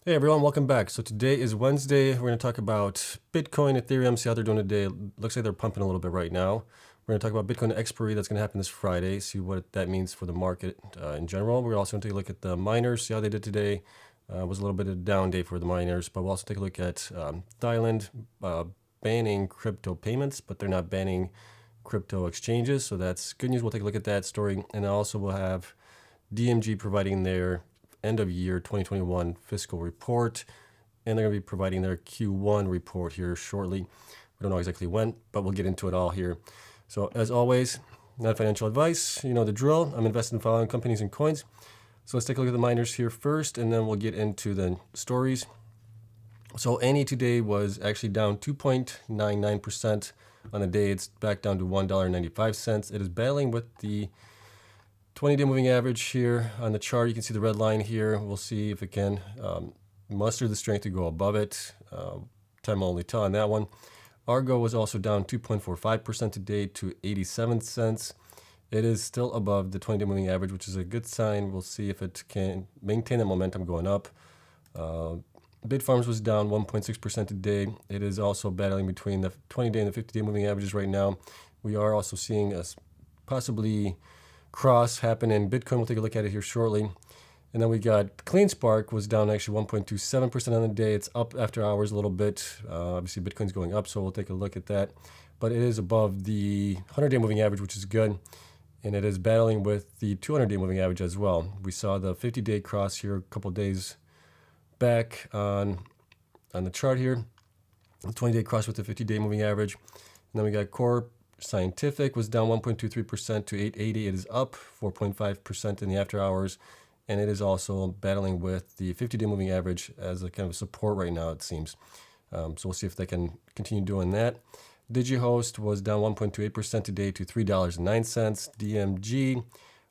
Hey everyone, welcome back. So today is Wednesday. We're going to talk about Bitcoin, Ethereum, see how they're doing today. Looks like they're pumping a little bit right now. We're going to talk about Bitcoin expiry that's going to happen this Friday, see what that means for the market in general. We're also going to take a look at the miners, see how they did today. It was a little bit of a down day for the miners, but we'll also take a look at Thailand banning crypto payments, but they're not banning crypto exchanges. So that's good news. We'll take a look at that story. And also we'll have DMG providing their end of year 2021 fiscal report, and they're going to be providing their Q1 report here shortly. We don't know exactly when, but we'll get into it all here. So as always, not financial advice. You know the drill. I'm invested in following companies and coins. So let's take a look at the miners here first, and then we'll get into the stories. So ANY today was actually down 2.99% on the day. It's back down to $1.95. It is battling with the 20-day moving average here on the chart. You can see the red line here. We'll see if it can muster the strength to go above it. Time will only tell on that one. Argo was also down 2.45% today to 87 cents. It is still above the 20-day moving average, which is a good sign. We'll see if it can maintain the momentum going up. Bitfarms was down 1.6% today. It is also battling between the 20-day and the 50-day moving averages right now. We are also seeing a possibly cross happen in Bitcoin. We'll take a look at it here shortly. And then we got Cleanspark was down actually 1.27% on the day. It's up after hours a little bit. Obviously, Bitcoin's going up, so we'll take a look at that. But it is above the 100-day moving average, which is good. And it is battling with the 200-day moving average as well. We saw the 50-day cross here a couple days back on the chart here. The 20-day cross with the 50-day moving average. And then we got Core Scientific was down 1.23% to 880. It is up 4.5% in the after hours, and it is also battling with the 50-day moving average as a kind of support right now, it seems. So we'll see if they can continue doing that. Digihost was down 1.28% today to $3.09. DMG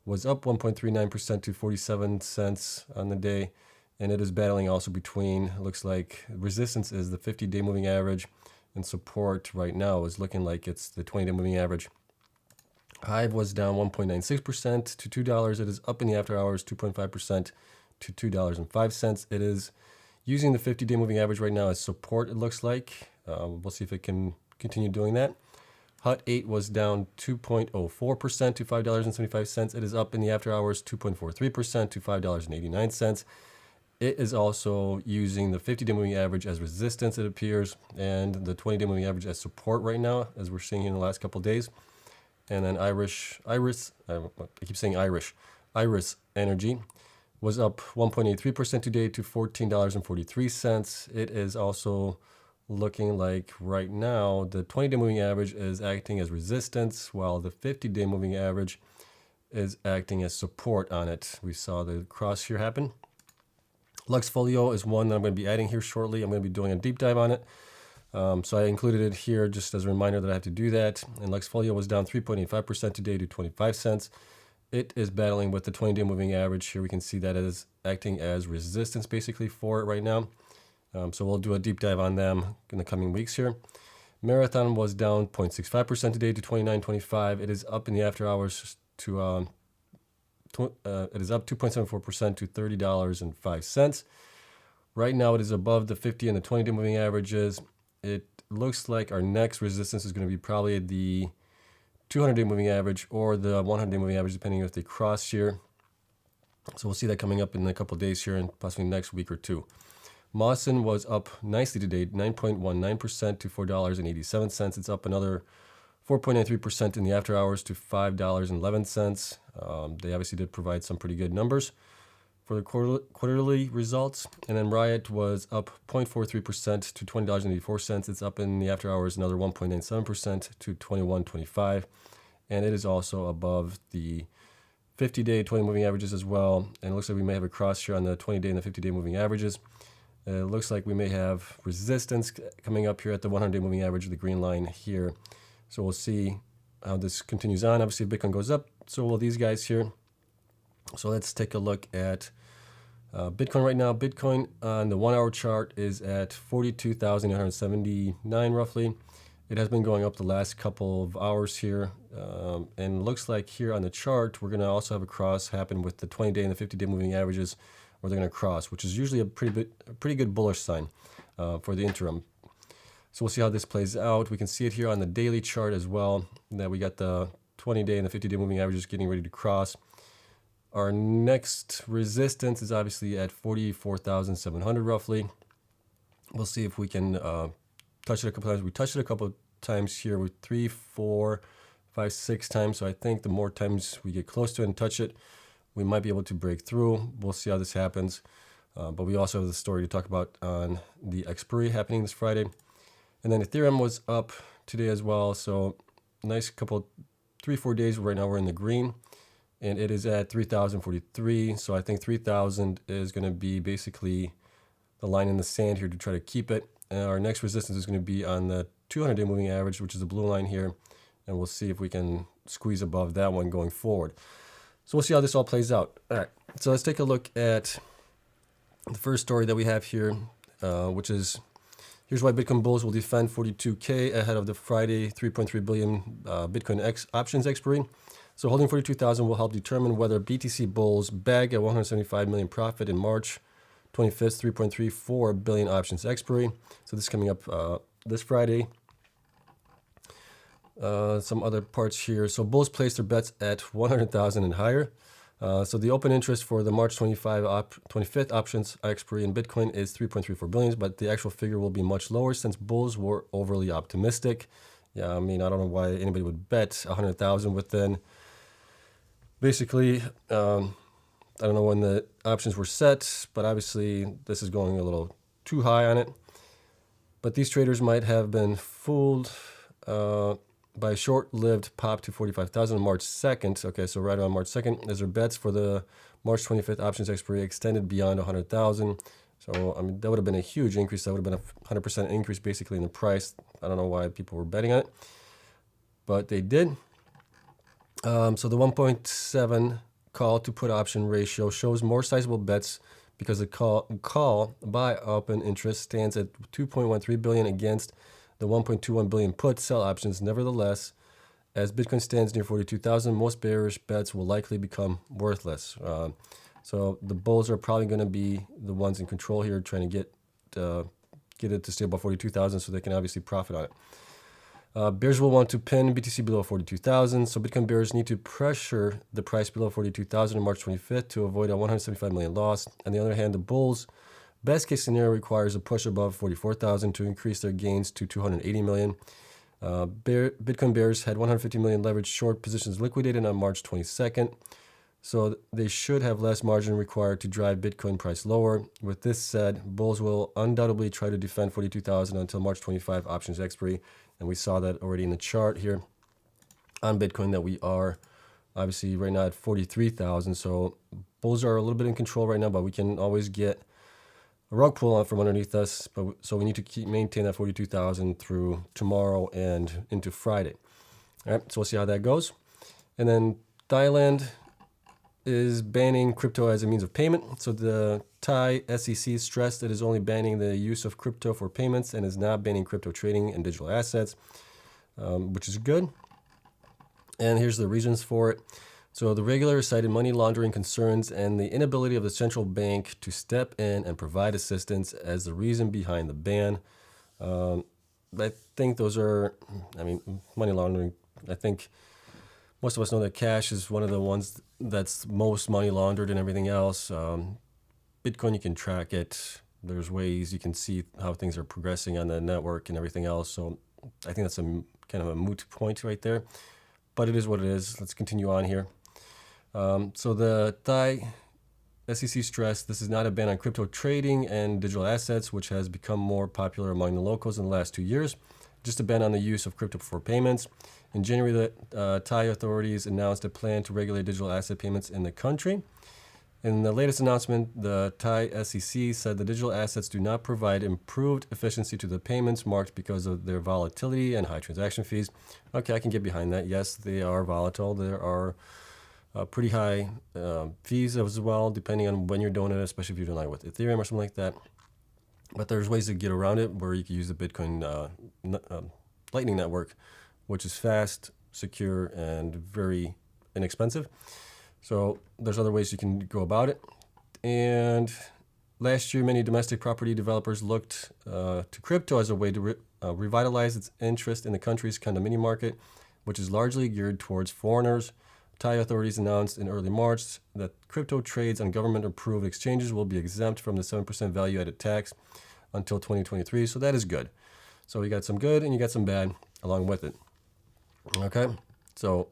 was up 1.39% to 47 cents on the day, and it is battling also between, looks like resistance is the 50-day moving average, and support right now is looking like it's the 20-day moving average. Hive was down 1.96% to $2. It is up in the after hours 2.5% to $2.05. It is using the 50-day moving average right now as support, it looks like. We'll see if it can continue doing that. HUT8 was down 2.04% to $5.75. It is up in the after hours 2.43% to $5.89. It is also using the 50-day moving average as resistance, it appears, and the 20-day moving average as support right now, as we're seeing in the last couple of days. And then Iris Energy was up 1.83% today to $14.43. It is also looking like right now the 20-day moving average is acting as resistance, while the 50-day moving average is acting as support on it. We saw the cross here happen. Luxfolio is one that I'm going to be adding here shortly. I'm going to be doing a deep dive on it. So I included it here just as a reminder that I have to do that. And Luxfolio was down 3.85% today to 25 cents. It is battling with the 20-day moving average. Here we can see that it is acting as resistance basically for it right now. So we'll do a deep dive on them in the coming weeks here. Marathon was down 0.65% today to 29.25. It is up in the after hours to it is up 2.74% to $30.05. Right now, it is above the 50 and the 20-day moving averages. It looks like our next resistance is going to be probably the 200-day moving average or the 100-day moving average, depending if they cross here. So we'll see that coming up in a couple of days here and possibly next week or two. Mawson was up nicely today, 9.19% to $4.87. It's up another 4.93% in the after hours to $5.11. They obviously did provide some pretty good numbers for the quarterly results. And then Riot was up 0.43% to $20.84. It's up in the after hours another 1.97% to $21.25. And it is also above the 50-day 20 moving averages as well. And it looks like we may have a cross here on the 20-day and the 50-day moving averages. It looks like we may have resistance coming up here at the 100-day moving average, the green line here. So we'll see how this continues on. Obviously, Bitcoin goes up, so will these guys here. So let's take a look at Bitcoin right now. Bitcoin on the 1 hour chart is at 42,879 roughly. It has been going up the last couple of hours here. And looks like here on the chart, we're going to also have a cross happen with the 20-day and the 50-day moving averages or they're going to cross, which is usually a pretty good bullish sign for the interim. So we'll see how this plays out. We can see it here on the daily chart as well, that we got the 20-day and the 50-day moving averages getting ready to cross. Our next resistance is obviously at 44,700 roughly. We'll see if we can touch it a couple times. We touched it a couple of times here with 3, 4, 5, 6 times. So I think the more times we get close to it and touch it, we might be able to break through. We'll see how this happens. But we also have the story to talk about on the expiry happening this Friday. And then Ethereum was up today as well. So nice couple, 3-4 days. Right now we're in the green. And it is at 3,043. So I think 3,000 is going to be basically the line in the sand here to try to keep it. And our next resistance is going to be on the 200-day moving average, which is the blue line here. And we'll see if we can squeeze above that one going forward. So we'll see how this all plays out. All right. So let's take a look at the first story that we have here, which is, here's why Bitcoin bulls will defend 42K ahead of the Friday 3.3 billion Bitcoin options expiry. So holding 42,000 will help determine whether BTC bulls bag at 175 million profit in March 25th, 3.34 billion options expiry. So this is coming up this Friday. Some other parts here. So bulls place their bets at 100,000 and higher. So the open interest for the March 25th options expiry in Bitcoin is 3.34 billion, but the actual figure will be much lower since bulls were overly optimistic. Yeah, I mean, I don't know why anybody would bet 100,000 within. Basically, I don't know when the options were set, but obviously this is going a little too high on it. But these traders might have been fooled by a short-lived pop to 45,000 on March 2nd. Okay, so right around March 2nd, as their bets for the March 25th options expiry extended beyond 100,000. So, I mean, that would have been a huge increase. That would have been a 100% increase basically in the price. I don't know why people were betting on it, but they did. So the 1.7 call to put option ratio shows more sizable bets because the call by open interest stands at 2.13 billion against the 1.21 billion put sell options. Nevertheless, as Bitcoin stands near 42,000, most bearish bets will likely become worthless. So the bulls are probably going to be the ones in control here, trying to get it to stay above 42,000 so they can obviously profit on it. Bears will want to pin BTC below 42,000, so Bitcoin bears need to pressure the price below 42,000 on March 25th to avoid a 175 million loss. On the other hand, the bulls' best case scenario requires a push above 44,000 to increase their gains to 280 million. Bitcoin bears had 150 million leveraged short positions liquidated on March 22nd, so they should have less margin required to drive Bitcoin price lower. With this said, bulls will undoubtedly try to defend 42,000 until March 25 options expiry. And we saw that already in the chart here on Bitcoin that we are obviously right now at 43,000. So bulls are a little bit in control right now, but we can always get a rug pull out from underneath us. So we need to maintain that 42,000 through tomorrow and into Friday. All right, so we'll see how that goes. And then Thailand is banning crypto as a means of payment. So the Thai SEC stressed that it is only banning the use of crypto for payments and is not banning crypto trading and digital assets, which is good. And here's the reasons for it. So the regulator cited money laundering concerns and the inability of the central bank to step in and provide assistance as the reason behind the ban. I think those are, I mean, money laundering, I think most of us know that cash is one of the ones that's most money laundered and everything else. Bitcoin, you can track it. There's ways you can see how things are progressing on the network and everything else. So I think that's a kind of a moot point right there. But it is what it is. Let's continue on here. So the Thai SEC stressed this is not a ban on crypto trading and digital assets, which has become more popular among the locals in the last 2 years. Just a ban on the use of crypto for payments. In January, the Thai authorities announced a plan to regulate digital asset payments in the country. In the latest announcement, the Thai SEC said the digital assets do not provide improved efficiency to the payments marked because of their volatility and high transaction fees. Okay, I can get behind that. Yes, they are volatile. There are pretty high fees as well, depending on when you're doing it, especially if you're doing like with Ethereum or something like that. But there's ways to get around it where you can use the Bitcoin Lightning Network, which is fast, secure, and very inexpensive. So there's other ways you can go about it. And last year, many domestic property developers looked to crypto as a way to revitalize its interest in the country's condominium market, which is largely geared towards foreigners. Thai authorities announced in early March that crypto trades on government-approved exchanges will be exempt from the 7% value-added tax until 2023. So that is good. So you got some good and you got some bad along with it. Okay, so,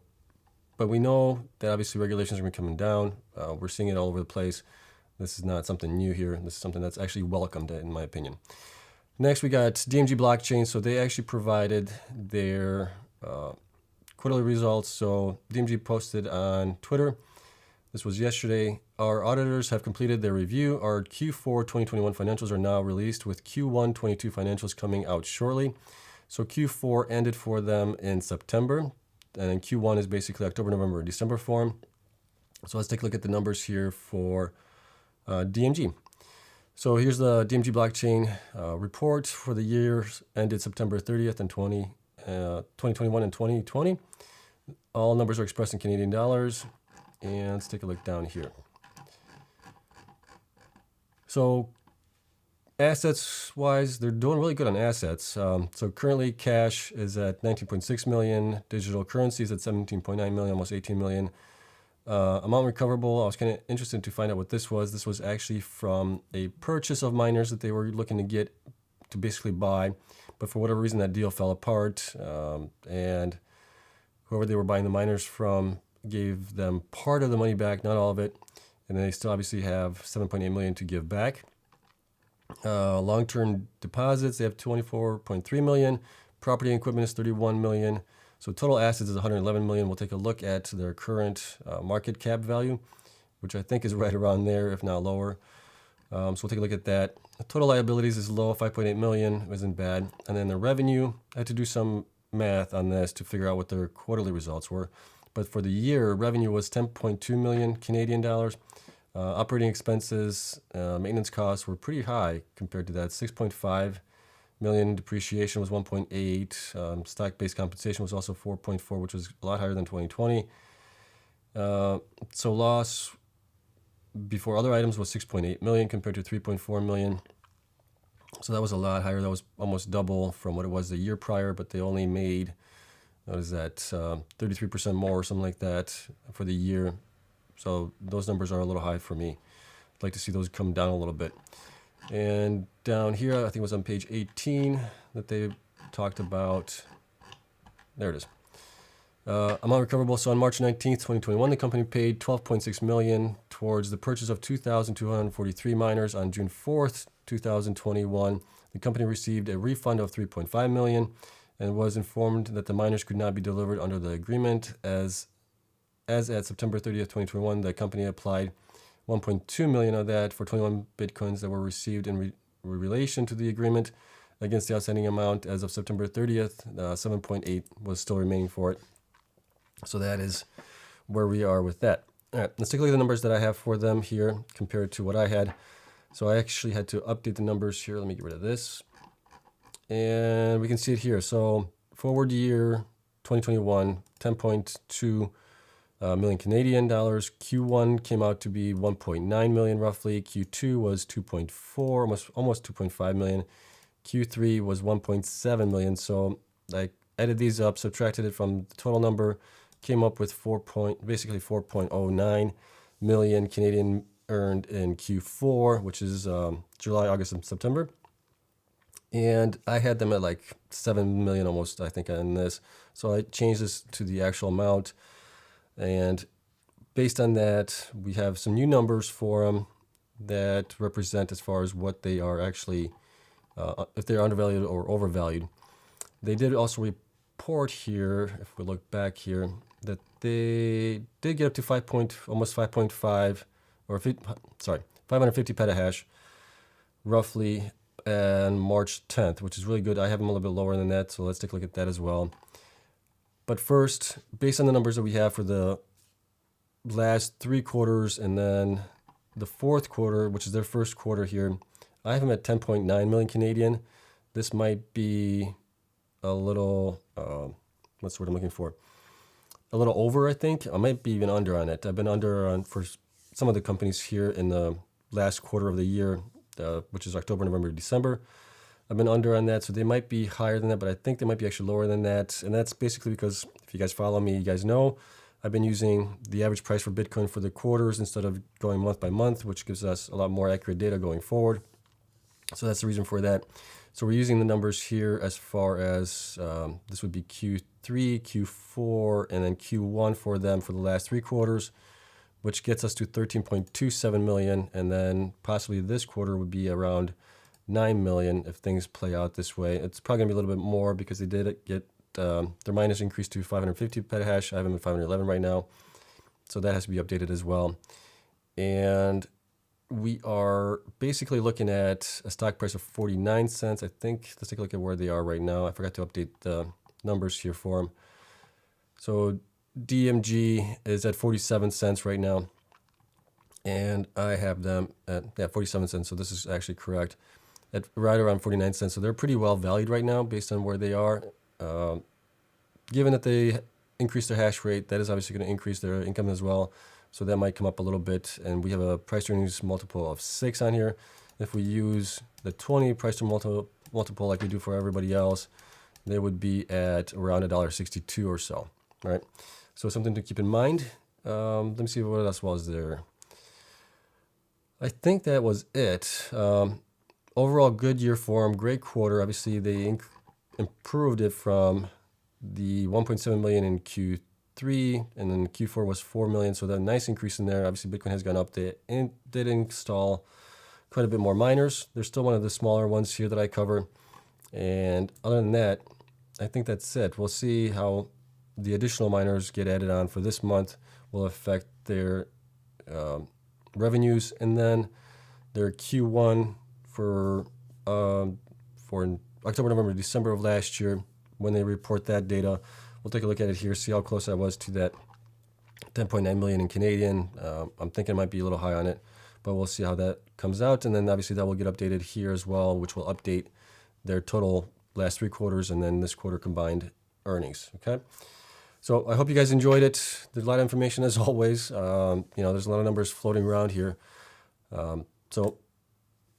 but we know that obviously regulations are going to be coming down. We're seeing it all over the place. This is not something new here. This is something that's actually welcomed, in my opinion. Next, we got DMG Blockchain. So they actually provided their quarterly results. So DMG posted on Twitter. This was yesterday. Our auditors have completed their review. Our Q4 2021 financials are now released, with Q1 22 financials coming out shortly. So Q4 ended for them in September, and then Q1 is basically October, November, December form. So let's take a look at the numbers here for DMG. So here's the DMG Blockchain report for the years ended September 30th and 2021 and 2020. All numbers are expressed in Canadian dollars. And let's take a look down here. So assets-wise, they're doing really good on assets. So currently cash is at 19.6 million. Digital currency is at 17.9 million, almost 18 million. Amount recoverable, I was kind of interested to find out what this was. This was actually from a purchase of miners that they were looking to get to basically buy. But for whatever reason, that deal fell apart. And whoever they were buying the miners from gave them part of the money back, not all of it. And they still obviously have 7.8 million to give back. Long-term deposits, they have 24.3 million. Property and equipment is 31 million. So total assets is 111 million. We'll take a look at their current market cap value, which I think is right around there, if not lower. So we'll take a look at that. The total liabilities is low, 5.8 million. It isn't bad. And then the revenue, I had to do some math on this to figure out what their quarterly results were. But for the year, revenue was 10.2 million Canadian dollars. Operating expenses, maintenance costs were pretty high compared to that. 6.5 million. Depreciation was 1.8. Stock-based compensation was also 4.4, which was a lot higher than 2020. So loss before other items was 6.8 million compared to 3.4 million. So that was a lot higher. That was almost double from what it was the year prior, but they only made, what is that, 33% more or something like that for the year. So those numbers are a little high for me. I'd like to see those come down a little bit. And down here, I think it was on page 18 that they talked about, there it is. Amount recoverable. So on March 19th, 2021, the company paid 12.6 million towards the purchase of 2,243 miners. On June 4th, 2021, the company received a refund of 3.5 million and was informed that the miners could not be delivered under the agreement. As at September 30th, 2021, the company applied 1.2 million of that for 21 Bitcoins that were received in relation to the agreement against the outstanding amount. As of September 30th, 7.8 was still remaining for it. So that is where we are with that. All right, let's take a look at the numbers that I have for them here compared to what I had. So I actually had to update the numbers here. Let me get rid of this. And we can see it here. So forward year 2021, 10.2 million Canadian dollars. Q1 came out to be 1.9 million roughly. Q2 was 2.4, almost 2.5 million. Q3 was 1.7 million. So I added these up, subtracted it from the total number, came up with basically 4.09 million Canadian earned in Q4, which is July, August, and September. And I had them at like 7 million almost, I think, on this. So I changed this to the actual amount. And based on that, we have some new numbers for them that represent as far as what they are actually, if they're undervalued or overvalued. They did also report here, if we look back here, that they did get up to almost 5.5, or 550 petahash, roughly, on March 10th, which is really good. I have them a little bit lower than that, so let's take a look at that as well. But first, based on the numbers that we have for the last 3 quarters and then the fourth quarter, which is their first quarter here, I have them at 10.9 million Canadian. This might be a little, what's the word I'm looking for? A little over, I think. I might be even under on it. I've been under on for some of the companies here in the last quarter of the year, which is October, November, December. I've been under on that, so they might be higher than that, but I think they might be actually lower than that. And that's basically because if you guys follow me, you guys know I've been using the average price for Bitcoin for the quarters instead of going month by month, which gives us a lot more accurate data going forward. So that's the reason for that. So we're using the numbers here as far as this would be Q3, Q4, and then Q1 for them for the last 3 quarters, which gets us to 13.27 million. And then possibly this quarter would be around 9 million if things play out this way. It's probably gonna be a little bit more because they did get their miners increased to 550 petahash. I have them at 511 right now. So that has to be updated as well. And we are basically looking at a stock price of 49 cents. I think, let's take a look at where they are right now. I forgot to update the numbers here for them. So DMG is at 47 cents right now. And I have them at 47 cents. So this is actually correct. At right around 49 cents. So they're pretty well valued right now based on where they are. Given that they increase their hash rate, that is obviously going to increase their income as well. So that might come up a little bit. And we have a price to earnings multiple of 6 on here. If we use the 20 price to multiple like we do for everybody else, they would be at around $1.62 or so, right? So something to keep in mind. Let me see what else was there. I think that was it. Overall, good year for them. Great quarter. Obviously, they improved it from the 1.7 million in Q3, and then Q4 was 4 million. So that nice increase in there. Obviously, Bitcoin has gone up. They did install quite a bit more miners. They're still one of the smaller ones here that I cover. And other than that, I think that's it. We'll see how the additional miners get added on for this month will affect their revenues, and then their Q1 for October, November, December of last year, when they report that data. We'll take a look at it here, see how close I was to that 10.9 million in Canadian. I'm thinking it might be a little high on it, but we'll see how that comes out. And then obviously that will get updated here as well, which will update their total last 3 quarters and then this quarter combined earnings, okay? So I hope you guys enjoyed it. There's a lot of information as always. There's a lot of numbers floating around here. So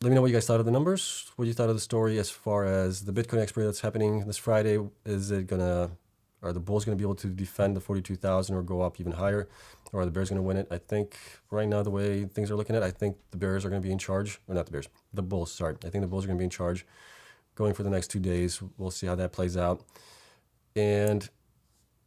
let me know what you guys thought of the numbers, what you thought of the story as far as the Bitcoin expiry that's happening this Friday. Are the bulls going to be able to defend the 42,000 or go up even higher? Or are the bears going to win it? I think right now, the way things are looking at, I think the bears are going to be in charge. Or not the bears, the bulls, sorry. I think the bulls are going to be in charge going for the next 2 days. We'll see how that plays out. And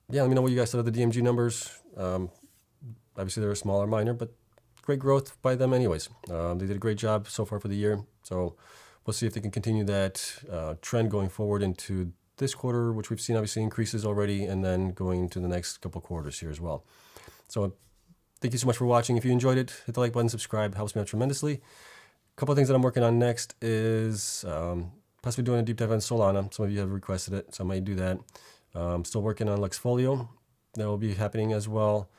yeah, let me know what you guys thought of the DMG numbers. Obviously, they're a smaller miner, but great growth by them anyways. They did a great job so far for the year. So we'll see if they can continue that trend going forward into this quarter, which we've seen obviously increases already, and then going into the next couple quarters here as well. So thank you so much for watching. If you enjoyed it, hit the like button, subscribe, helps me out tremendously. A couple of things that I'm working on next is possibly doing a deep dive on Solana. Some of you have requested it, so I might do that. Still working on Luxfolio. That will be happening as well.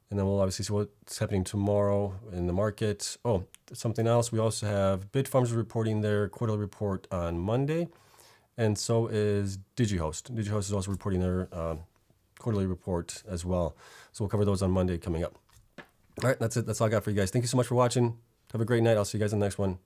And then we'll obviously see what's happening tomorrow in the market. Oh, something else. We also have Bitfarms reporting their quarterly report on Monday. And so is Digihost. Digihost is also reporting their quarterly report as well. So we'll cover those on Monday coming up. All right, that's it. That's all I got for you guys. Thank you so much for watching. Have a great night. I'll see you guys in the next one.